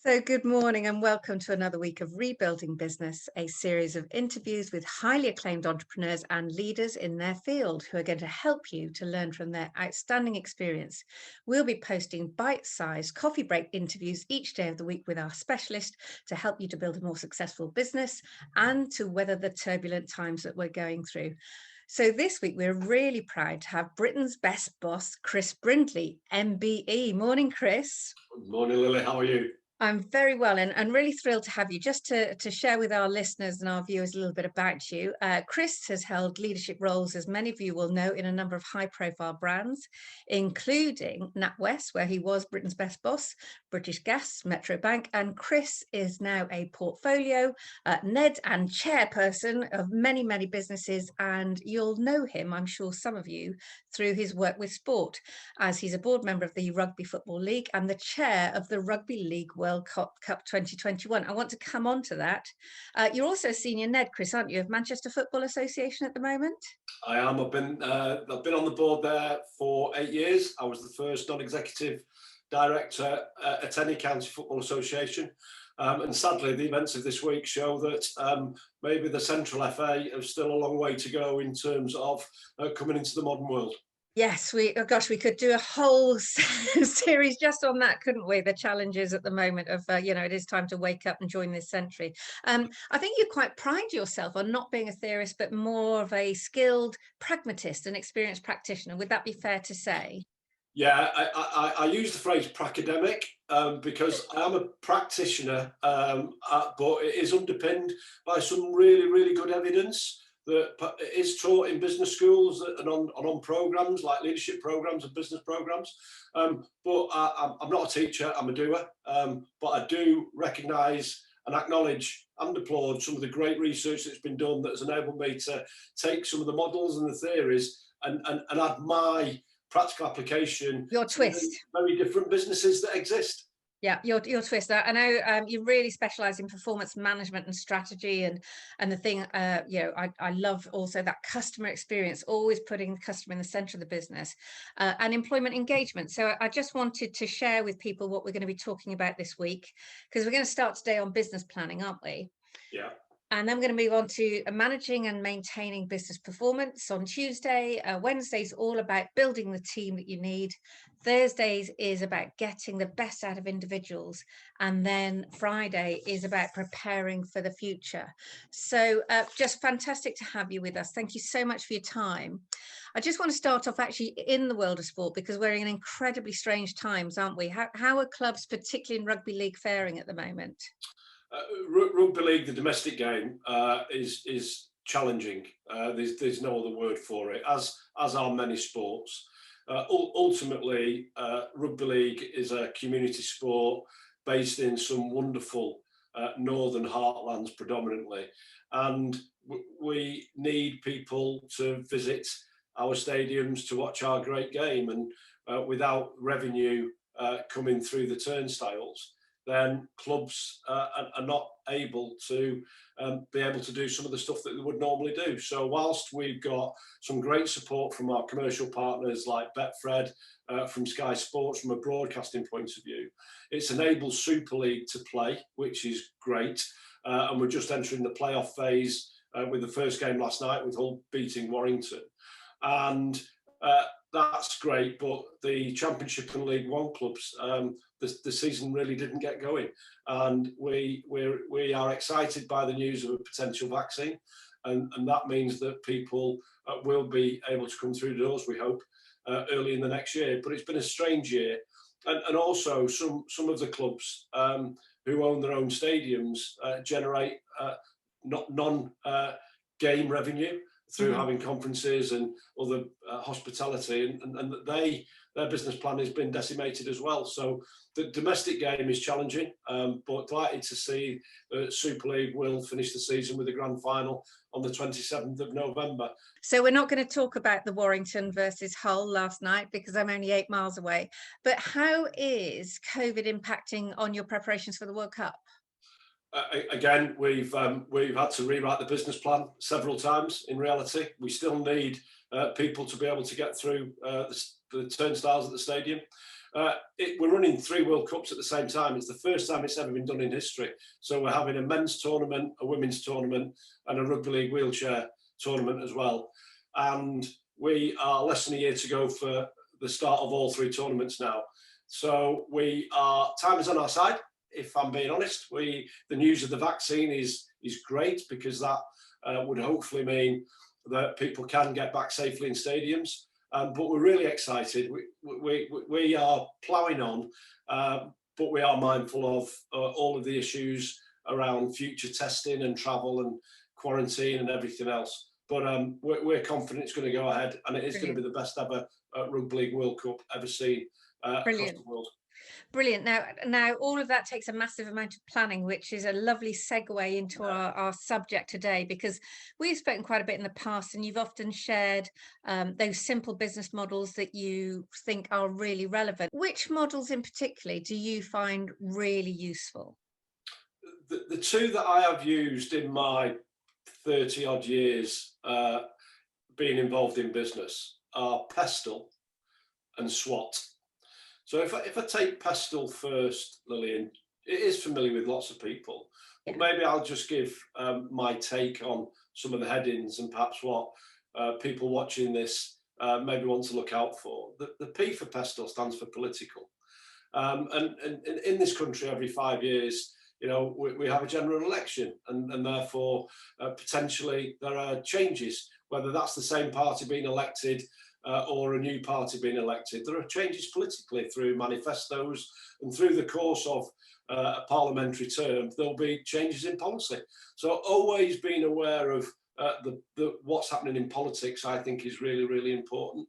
So, good morning and welcome to another week of Rebuilding Business, a series of interviews with highly acclaimed entrepreneurs and leaders in their field who are going to help you to learn from their outstanding experience. We'll be posting bite-sized coffee break interviews each day of the week with our specialist to help you to build a more successful business and to weather the turbulent times that we're going through. So this week, we're really proud to have Britain's best boss, Chris Brindley, MBE. Morning, Chris. Good morning, Lily. How are you? I'm very well and really thrilled to have you. Just to share with our listeners and our viewers a little bit about you. Chris has held leadership roles, as many of you will know, in a number of high-profile brands, including NatWest, where he was Britain's best boss, British Gas, Metro Bank, and Chris is now a portfolio Ned and chairperson of many, many businesses, and you'll know him, I'm sure some of you, through his work with sport, as he's a board member of the Rugby Football League and the chair of the Rugby League World Cup 2021. I want to come on to that. You're also a senior Ned, Chris, aren't you, of Manchester Football Association at the moment? I am. I've been on the board there for 8 years. I was the first non-executive director at any county football association. And sadly, the events of this week show that maybe the Central FA have still a long way to go in terms of coming into the modern world. Yes, we could do a whole series just on that, couldn't we? The challenges at the moment of, it is time to wake up and join this century. I think you quite pride yourself on not being a theorist, but more of a skilled pragmatist and experienced practitioner. Would that be fair to say? Yeah, I use the phrase pracademic because I am a practitioner, but it is underpinned by some really, really good evidence that is taught in business schools and on programs like leadership programs and business programs. But I'm not a teacher, I'm a doer. But I do recognise and acknowledge and applaud some of the great research that's been done that has enabled me to take some of the models and the theories and add my practical application, your twist, very different businesses that exist. Yeah, your twist. I know you really specialize in performance management and strategy, and the thing, I love also that customer experience, always putting the customer in the center of the business, and employment engagement. So I just wanted to share with people what we're going to be talking about this week, because we're going to start today on business planning, aren't we? Yeah. And then we're going to move on to managing and maintaining business performance on Tuesday. Wednesday's all about building the team that you need. Thursdays is about getting the best out of individuals. And then Friday is about preparing for the future. So just fantastic to have you with us. Thank you so much for your time. I just want to start off actually in the world of sport, because we're in incredibly strange times, aren't we? How are clubs, particularly in rugby league, faring at the moment? Rugby league, the domestic game, is challenging. There's no other word for it, as are many sports. Ultimately, rugby league is a community sport based in some wonderful northern heartlands predominantly, and we need people to visit our stadiums to watch our great game, and without revenue coming through the turnstiles, then clubs are not able to be able to do some of the stuff that they would normally do. So whilst we've got some great support from our commercial partners like Betfred, from Sky Sports, from a broadcasting point of view, it's enabled Super League to play, which is great. And we're just entering the playoff phase with the first game last night with Hull beating Warrington. And that's great, but the Championship and League One clubs, the season really didn't get going, and we are excited by the news of a potential vaccine, and that means that people will be able to come through the doors, we hope, early in the next year. But it's been a strange year, and also some of the clubs who own their own stadiums generate non-game revenue through having conferences and other hospitality, and their business plan has been decimated as well. So the domestic game is challenging, but delighted to see that Super League will finish the season with a grand final on the 27th of November. So we're not going to talk about the Warrington versus Hull last night, because I'm only 8 miles away. But how is COVID impacting on your preparations for the World Cup? Again, we've had to rewrite the business plan several times. In reality, we still need people to be able to get through the turnstiles at the stadium. we're running 3 World Cups at the same time. It's the first time it's ever been done in history. So we're having a men's tournament, a women's tournament, and a Rugby League wheelchair tournament as well. And we are less than a year to go for the start of all 3 tournaments now. So time is on our side, if I'm being honest. The news of the vaccine is great, because that would hopefully mean that people can get back safely in stadiums. But we're really excited. We are ploughing on, but we are mindful of all of the issues around future testing and travel and quarantine and everything else. But we're confident it's going to go ahead, and it is going to be the best ever Rugby League World Cup ever seen across the world. Brilliant. Now, all of that takes a massive amount of planning, which is a lovely segue into our subject today, because we've spoken quite a bit in the past, and you've often shared those simple business models that you think are really relevant. Which models in particular do you find really useful? The 2 that I have used in my 30 odd years being involved in business are Pestle and SWOT. So if I take Pestle first, Lillian, it is familiar with lots of people, but maybe I'll just give my take on some of the headings and perhaps what people watching this maybe want to look out for. The P for Pestle stands for political. And in this country, every 5 years, we have a general election, and therefore potentially there are changes, whether that's the same party being elected or a new party being elected. There are changes politically through manifestos, and through the course of a parliamentary term, there'll be changes in policy. So always being aware of what's happening in politics, I think, is really, really important.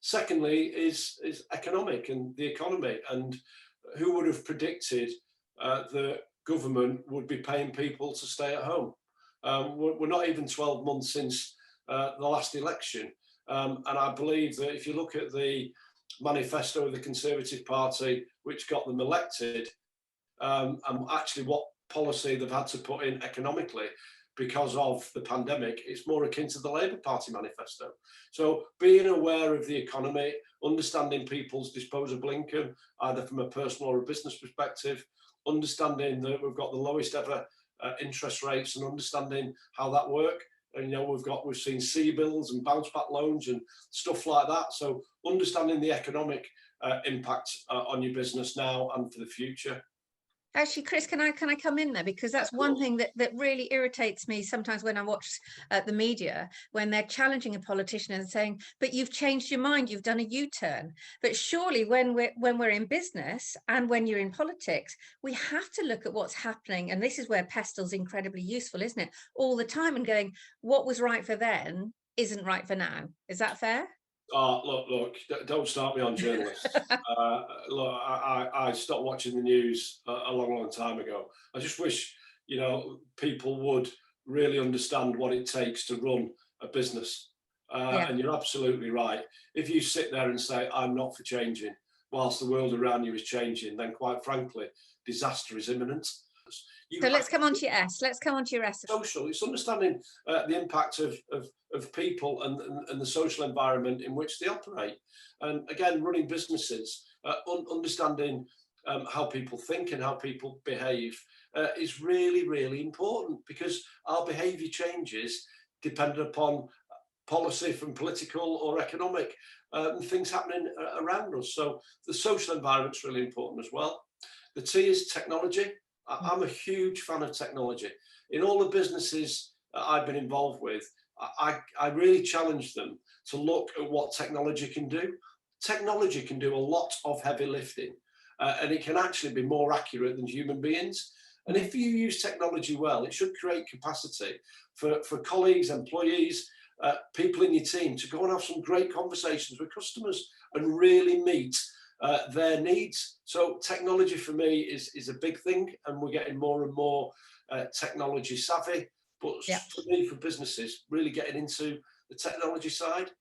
Secondly is economic and the economy, and who would have predicted the government would be paying people to stay at home? We're not even 12 months since the last election. And I believe that if you look at the manifesto of the Conservative Party, which got them elected, and actually what policy they've had to put in economically because of the pandemic, it's more akin to the Labour Party manifesto. So being aware of the economy, understanding people's disposable income, either from a personal or a business perspective, understanding that we've got the lowest ever interest rates, and understanding how that works. And we've seen C-bills and bounce back loans and stuff like that. So understanding the economic impact on your business now and for the future. Actually, Chris, can I come in there? Because that's one thing that really irritates me sometimes when I watch the media, when they're challenging a politician and saying, but you've changed your mind, you've done a U-turn. But surely when we're in business and when you're in politics, we have to look at what's happening. And this is where Pestle's incredibly useful, isn't it? All the time, and going, what was right for then isn't right for now. Is that fair? Look, don't start me on journalists. Look, I stopped watching the news a long time ago. I just wish, people would really understand what it takes to run a business. And you're absolutely right. If you sit there and say, I'm not for changing, whilst the world around you is changing, then quite frankly, disaster is imminent. So let's come on to your S. Let's come on to your S. Social. It's understanding the impact of people and the social environment in which they operate. And again, running businesses, understanding how people think and how people behave is really, really important, because our behaviour changes depending upon policy, from political or economic things happening around us. So the social environment's really important as well. The T is technology. I'm a huge fan of technology. In all the businesses I've been involved with, I really challenge them to look at what technology can do. Technology can do a lot of heavy lifting, and it can actually be more accurate than human beings. And if you use technology well, it should create capacity for colleagues, employees, people in your team to go and have some great conversations with customers and really meet their needs. So technology for me is a big thing, and we're getting more and more technology savvy. But for me, for businesses, really getting into the technology side.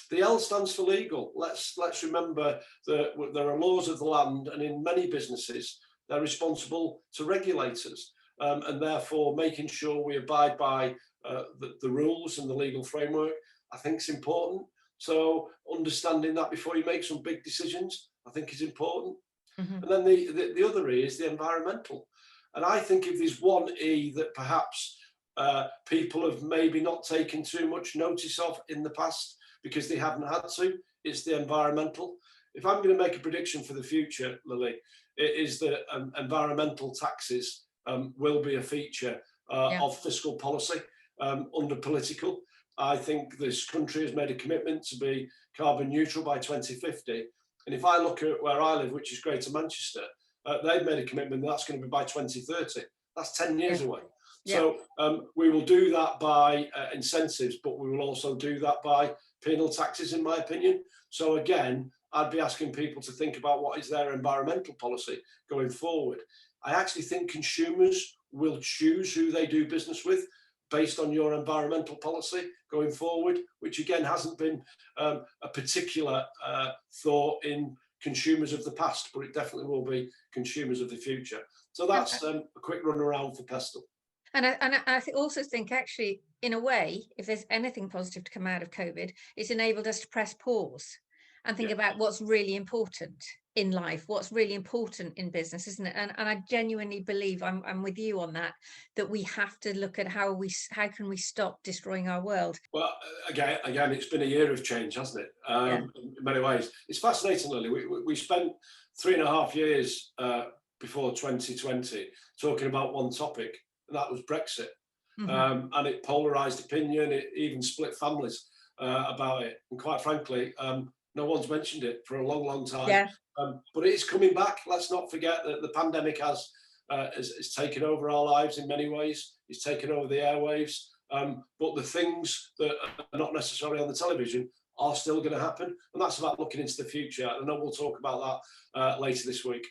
The L stands for legal. Let's remember that there are laws of the land, and in many businesses, they're responsible to regulators, and therefore making sure we abide by the rules and the legal framework, I think, is important. So understanding that before you make some big decisions, I think is important. Mhm. And then the other E is the environmental. And I think if there's one E that perhaps people have maybe not taken too much notice of in the past because they haven't had to, it's the environmental. If I'm going to make a prediction for the future, Lily, it is that environmental taxes will be a feature of fiscal policy under political. I think this country has made a commitment to be carbon neutral by 2050. And if I look at where I live, which is Greater Manchester, they've made a commitment that's going to be by 2030. That's 10 years away. So we will do that by incentives, but we will also do that by penal taxes, in my opinion. So again, I'd be asking people to think about what is their environmental policy going forward. I actually think consumers will choose who they do business with based on your environmental policy going forward, which again hasn't been a particular thought in consumers of the past, but it definitely will be consumers of the future. So that's a quick run around for Pestle. And I also think, actually, in a way, if there's anything positive to come out of COVID, it's enabled us to press pause and think about what's really important in life, what's really important in business, isn't it? And I genuinely believe, I'm with you on that, that we have to look at how can we stop destroying our world. Well, again, it's been a year of change, hasn't it? In many ways. It's fascinating, Lily. We spent 3.5 years before 2020 talking about one topic, and that was Brexit. And it polarised opinion, it even split families about it. And quite frankly, no one's mentioned it for a long, long time. But it is coming back. Let's not forget that the pandemic has taken over our lives in many ways. It's taken over the airwaves. But the things that are not necessarily on the television are still going to happen. And that's about looking into the future. And I know we'll talk about that later this week.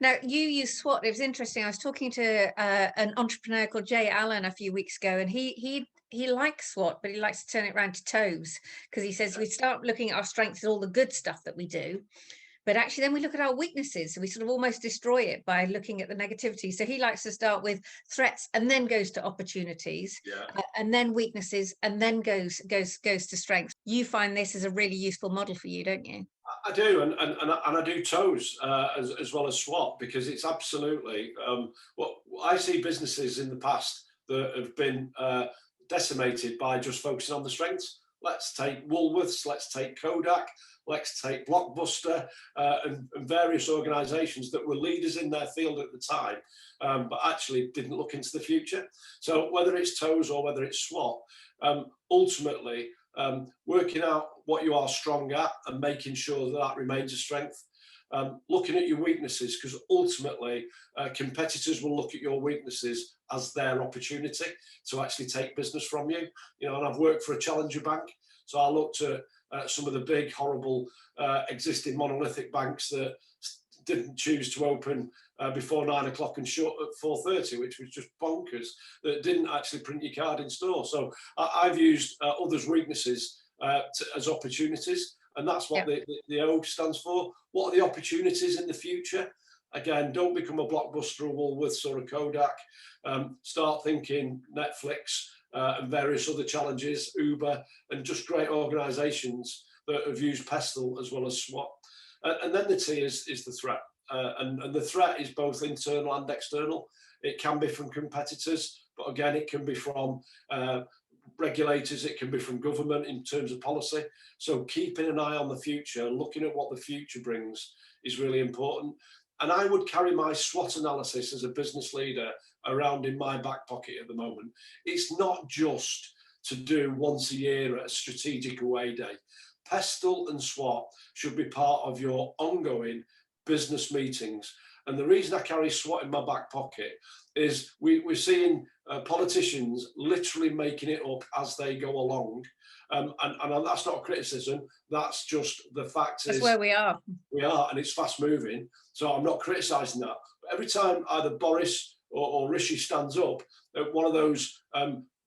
Now, you use SWOT. It was interesting. I was talking to an entrepreneur called Jay Allen a few weeks ago, and he likes SWOT, but he likes to turn it around to toes, because he says we start looking at our strengths and all the good stuff that we do, but actually then we look at our weaknesses, so we sort of almost destroy it by looking at the negativity. So he likes to start with threats and then goes to opportunities, and then weaknesses, and then goes to strengths. You find this is a really useful model for you, don't you? I do, and I do toes as well as SWOT, because it's absolutely what I see businesses in the past that have been decimated by just focusing on the strengths. Let's take Woolworths, let's take Kodak, let's take Blockbuster, and various organisations that were leaders in their field at the time, but actually didn't look into the future. So whether it's toes or whether it's SWOT, ultimately working out what you are strong at and making sure that remains a strength. Looking at your weaknesses, because ultimately competitors will look at your weaknesses as their opportunity to actually take business from you. You know, and I've worked for a challenger bank, so I looked at some of the big, horrible existing monolithic banks that didn't choose to open before 9 o'clock and shut at 4:30, which was just bonkers, that didn't actually print your card in store. So I've used others' weaknesses as opportunities, and that's what the O stands for. What are the opportunities in the future? Again, don't become a Blockbuster, or Woolworths, or a Kodak. Start thinking Netflix and various other challenges, Uber, and just great organisations that have used Pestle as well as SWOT. And then the T is the threat. And the threat is both internal and external. It can be from competitors, but again, it can be from regulators, it can be from government in terms of policy. So keeping an eye on the future, looking at what the future brings, is really important. And I would carry my SWOT analysis as a business leader around in my back pocket at the moment. It's not just to do once a year at a strategic away day. Pestle and SWOT should be part of your ongoing business meetings. And the reason I carry SWOT in my back pocket is we're seeing politicians literally making it up as they go along. And that's not a criticism, that's just the fact. That's where we are. We are, and it's fast moving. So I'm not criticising that. But every time either Boris or Rishi stands up at one of those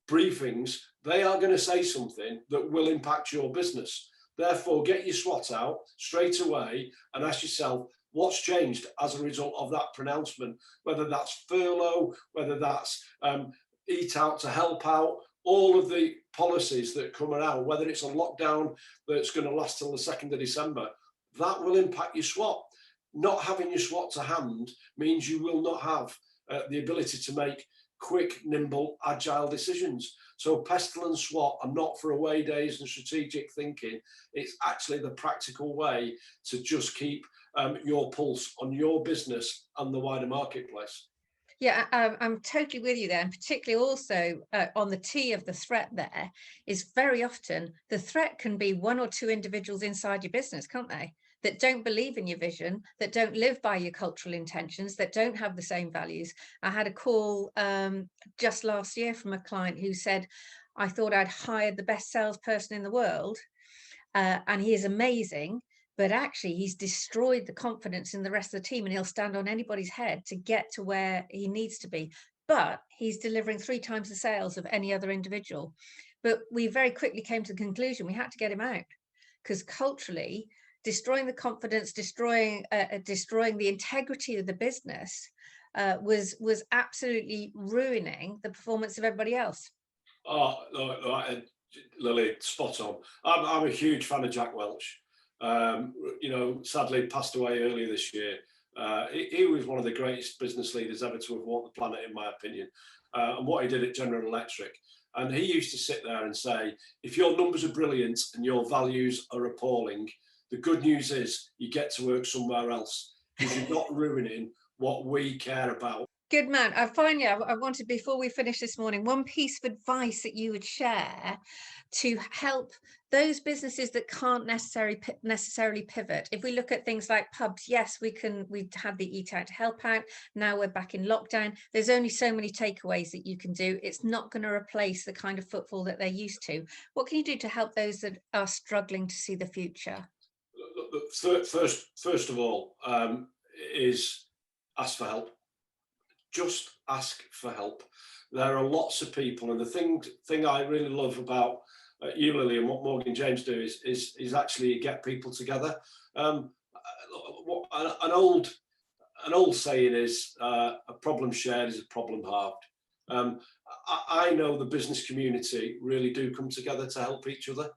briefings, they are going to say something that will impact your business. Therefore, get your SWOT out straight away and ask yourself, what's changed as a result of that pronouncement? Whether that's furlough, whether that's eat out to help out, all of the policies that come around, whether it's a lockdown that's going to last till the 2nd of December, that will impact your SWOT. Not having your SWOT to hand means you will not have the ability to make quick, nimble, agile decisions. So pestle and SWOT are not for away days and strategic thinking. It's actually the practical way to just keep your pulse on your business and the wider marketplace. Yeah, I'm totally with you there, and particularly also on the T of the threat there is very often the threat can be one or two individuals inside your business, can't they? That don't believe in your vision, that don't live by your cultural intentions, that don't have the same values. I had a call just last year from a client who said, I thought I'd hired the best salesperson in the world, and he is amazing, but actually he's destroyed the confidence in the rest of the team, and he'll stand on anybody's head to get to where he needs to be. But he's delivering 3 times the sales of any other individual. But we very quickly came to the conclusion we had to get him out, because culturally, destroying the confidence, destroying the integrity of the business was absolutely ruining the performance of everybody else. Oh, Lily, spot on. I'm a huge fan of Jack Welch. You know, sadly passed away earlier this year. He was one of the greatest business leaders ever to have walked the planet, in my opinion. And what he did at General Electric. And he used to sit there and say, if your numbers are brilliant and your values are appalling, the good news is you get to work somewhere else because you're not ruining what we care about. Good man. Finally, I wanted, before we finish this morning, one piece of advice that you would share to help those businesses that can't necessarily pivot. If we look at things like pubs, yes, we had the Eat Out to Help Out. Now we're back in lockdown. There's only so many takeaways that you can do. It's not going to replace the kind of footfall that they're used to. What can you do to help those that are struggling to see the future? First of all, is ask for help. Just ask for help. There are lots of people, and the thing I really love about you, Lily, and what Morgan James do is actually get people together. An old saying is a problem shared is a problem halved. I know the business community really do come together to help each other.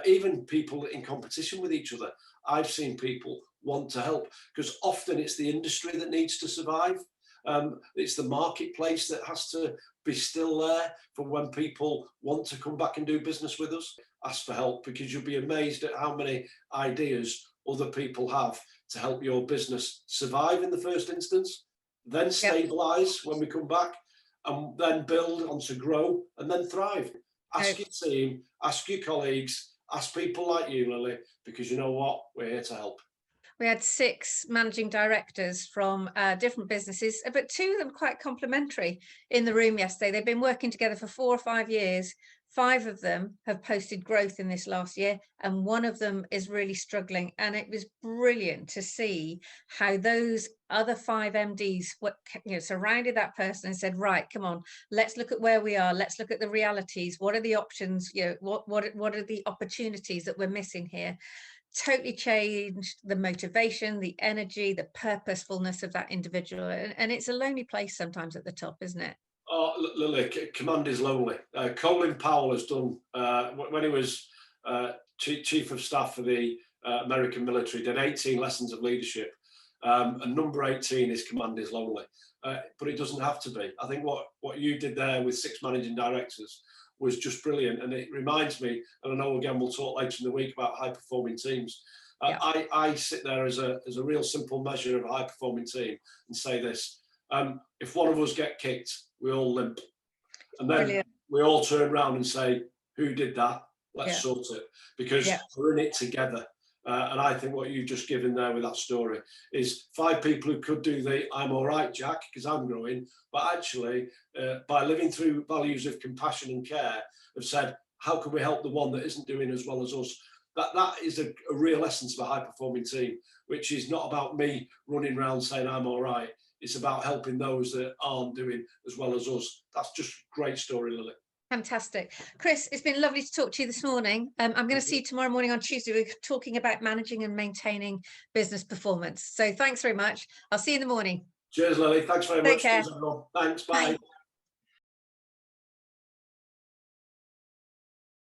Even people in competition with each other, I've seen people want to help, because often it's the industry that needs to survive. It's the marketplace that has to be still there for when people want to come back and do business with us. Ask for help, because you'll be amazed at how many ideas other people have to help your business survive in the first instance, then stabilize when we come back, and then build on to grow and then thrive. Ask your team, ask your colleagues, ask people like you, Lily, because you know what? We're here to help. We had 6 managing directors from different businesses, but 2 of them quite complementary in the room yesterday. They've been working together for 4 or 5 years. 5 of them have posted growth in this last year, and 1 of them is really struggling. And it was brilliant to see how those other 5 MDs surrounded that person and said, right, come on, let's look at where we are. Let's look at the realities. What are the options? What are the opportunities that we're missing here? Totally changed the motivation, the energy, the purposefulness of that individual. And it's a lonely place sometimes at the top, isn't it? Oh, Lily, command is lonely. Colin Powell has done, when he was chief of staff for the American military, did 18 lessons of leadership. And number 18 is command is lonely. But it doesn't have to be. I think what you did there with 6 managing directors was just brilliant. And it reminds me, and I know again we'll talk later in the week about high performing teams. I sit there as a real simple measure of a high performing team and say this: if one of us get kicked, we all limp, and then we all turn around and say, who did that? Let's sort it, because we're in it together. And I think what you've just given there with that story is 5 people who could do the I'm all right, Jack, because I'm growing, but actually by living through values of compassion and care have said, how can we help the one that isn't doing as well as us? That is a real essence of a high performing team, which is not about me running around saying I'm all right. It's about helping those that aren't doing as well as us. That's just a great story, Lily. Fantastic. Chris, it's been lovely to talk to you this morning. I'm going to see you tomorrow morning on Tuesday. We're talking about managing and maintaining business performance. So thanks very much. I'll see you in the morning. Cheers, Lily. Thanks very much. Take care. Thanks. Bye. Bye.